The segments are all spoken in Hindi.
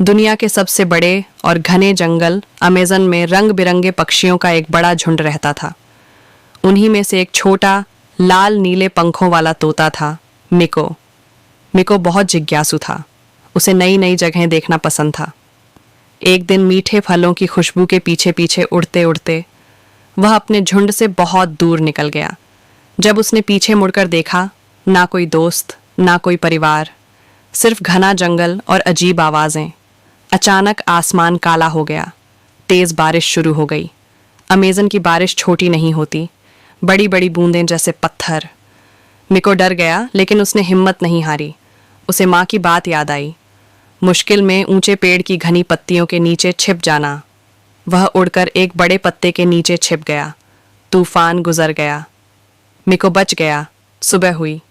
दुनिया के सबसे बड़े और घने जंगल अमेज़न में रंग बिरंगे पक्षियों का एक बड़ा झुंड रहता था। उन्हीं में से एक छोटा लाल नीले पंखों वाला तोता था, मिको। मिको बहुत जिज्ञासु था। उसे नई नई जगहें देखना पसंद था। एक दिन मीठे फलों की खुशबू के पीछे पीछे उड़ते उड़ते वह अपने झुंड से बहुत दूर निकल गया। जब उसने पीछे मुड़कर देखा, ना कोई दोस्त, ना कोई परिवार, सिर्फ घना जंगल और अजीब आवाज़ें। अचानक आसमान काला हो गया। तेज बारिश शुरू हो गई। अमेज़न की बारिश छोटी नहीं होती, बड़ी बड़ी बूंदें जैसे पत्थर। मिको डर गया, लेकिन उसने हिम्मत नहीं हारी। उसे माँ की बात याद आई, मुश्किल में ऊंचे पेड़ की घनी पत्तियों के नीचे छिप जाना। वह उड़कर एक बड़े पत्ते के नीचे छिप गया। तूफान गुजर गया। मिको बच गया। सुबह हुई।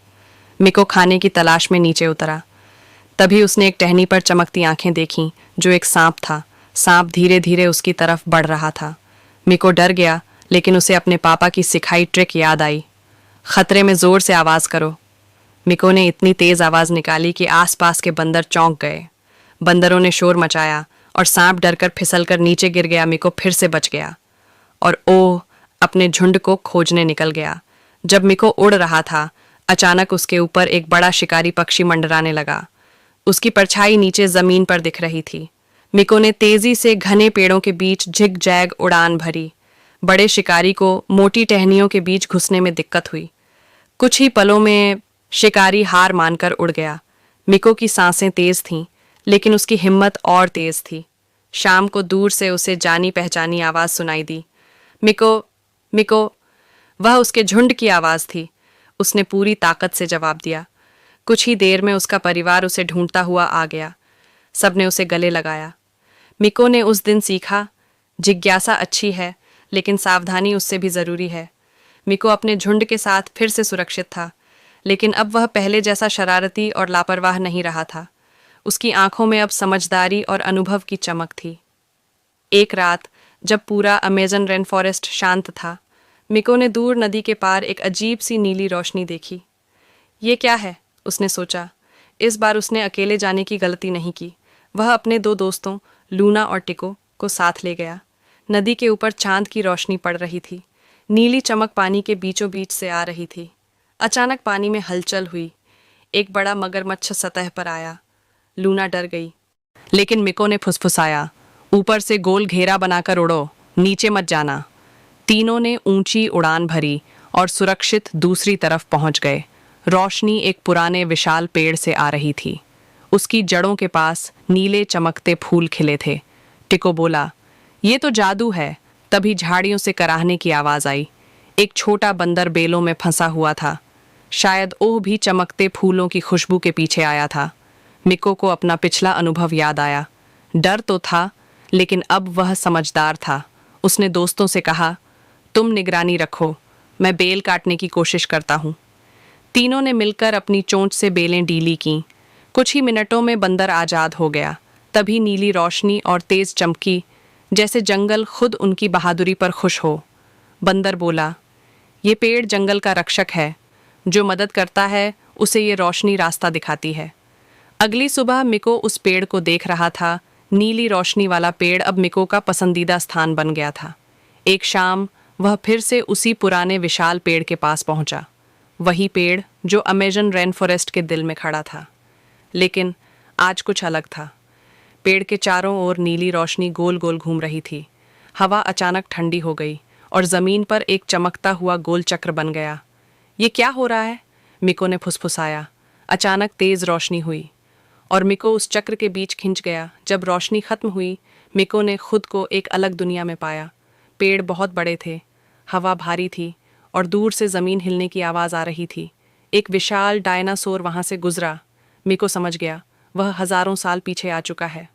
मिको खाने की तलाश में नीचे उतरा। तभी उसने एक टहनी पर चमकती आंखें देखीं, जो एक सांप था। सांप धीरे धीरे उसकी तरफ बढ़ रहा था। मिको डर गया, लेकिन उसे अपने पापा की सिखाई ट्रिक याद आई। खतरे में जोर से आवाज करो। मिको ने इतनी तेज आवाज निकाली कि आसपास के बंदर चौंक गए। बंदरों ने शोर मचाया और सांप डरकर फिसलकर नीचे गिर गया। मिको फिर से बच गया और अपने झुंड को खोजने निकल गया। जब मिको उड़ रहा था, अचानक उसके ऊपर एक बड़ा शिकारी पक्षी मंडराने लगा। उसकी परछाई नीचे जमीन पर दिख रही थी। मिको ने तेजी से घने पेड़ों के बीच झिग जैग उड़ान भरी। बड़े शिकारी को मोटी टहनियों के बीच घुसने में दिक्कत हुई। कुछ ही पलों में शिकारी हार मानकर उड़ गया। मिको की सांसें तेज थीं, लेकिन उसकी हिम्मत और तेज थी। शाम को दूर से उसे जानी पहचानी आवाज सुनाई दी। मिको, मिको। वह उसके झुंड की आवाज थी। उसने पूरी ताकत से जवाब दिया। कुछ ही देर में उसका परिवार उसे ढूंढता हुआ आ गया। सबने उसे गले लगाया। मिको ने उस दिन सीखा, जिज्ञासा अच्छी है, लेकिन सावधानी उससे भी जरूरी है। मिको अपने झुंड के साथ फिर से सुरक्षित था, लेकिन अब वह पहले जैसा शरारती और लापरवाह नहीं रहा था। उसकी आंखों में अब समझदारी और अनुभव की चमक थी। एक रात, जब पूरा अमेज़न रेन फॉरेस्ट शांत था, मिको ने दूर नदी के पार एक अजीब सी नीली रोशनी देखी। ये क्या है? उसने सोचा। इस बार उसने अकेले जाने की गलती नहीं की। वह अपने दो दोस्तों लूना और टिको को साथ ले गया। नदी के ऊपर चांद की रोशनी पड़ रही थी। नीली चमक पानी के बीचों बीच से आ रही थी। अचानक पानी में हलचल हुई। एक बड़ा मगरमच्छ सतह पर आया। लूना डर गई, लेकिन मिको ने फुसफुसाया, ऊपर से गोल घेरा बनाकर उड़ो, नीचे मत जाना। तीनों ने ऊंची उड़ान भरी और सुरक्षित दूसरी तरफ पहुंच गए। रोशनी एक पुराने विशाल पेड़ से आ रही थी। उसकी जड़ों के पास नीले चमकते फूल खिले थे। टिको बोला, ये तो जादू है। तभी झाड़ियों से कराहने की आवाज आई। एक छोटा बंदर बेलों में फंसा हुआ था। शायद ओह भी चमकते फूलों की खुशबू के पीछे आया था। मिको को अपना पिछला अनुभव याद आया। डर तो था, लेकिन अब वह समझदार था। उसने दोस्तों से कहा, तुम निगरानी रखो, मैं बेल काटने की कोशिश करता हूँ। तीनों ने मिलकर अपनी चोंच से बेलें डीली कीं। कुछ ही मिनटों में बंदर आजाद हो गया। तभी नीली रोशनी और तेज चमकी, जैसे जंगल खुद उनकी बहादुरी पर खुश हो। बंदर बोला, ये पेड़ जंगल का रक्षक है। जो मदद करता है, उसे ये रोशनी रास्ता दिखाती है। अगली सुबह मिको उस पेड़ को देख रहा था। नीली रोशनी वाला पेड़ अब मिको का पसंदीदा स्थान बन गया था। एक शाम वह फिर से उसी पुराने विशाल पेड़ के पास पहुंचा। वही पेड़ जो अमेज़न रेन फॉरेस्ट के दिल में खड़ा था। लेकिन आज कुछ अलग था। पेड़ के चारों ओर नीली रोशनी गोल गोल घूम रही थी। हवा अचानक ठंडी हो गई और ज़मीन पर एक चमकता हुआ गोल चक्र बन गया। ये क्या हो रहा है? मिको ने फुसफुसाया। अचानक तेज़ रोशनी हुई और मिको उस चक्र के बीच खिंच गया। जब रोशनी खत्म हुई, मिको ने खुद को एक अलग दुनिया में पाया। पेड़ बहुत बड़े थे, हवा भारी थी और दूर से ज़मीन हिलने की आवाज़ आ रही थी। एक विशाल डायनासोर वहाँ से गुजरा। मिको समझ गया, वह हज़ारों साल पीछे आ चुका है।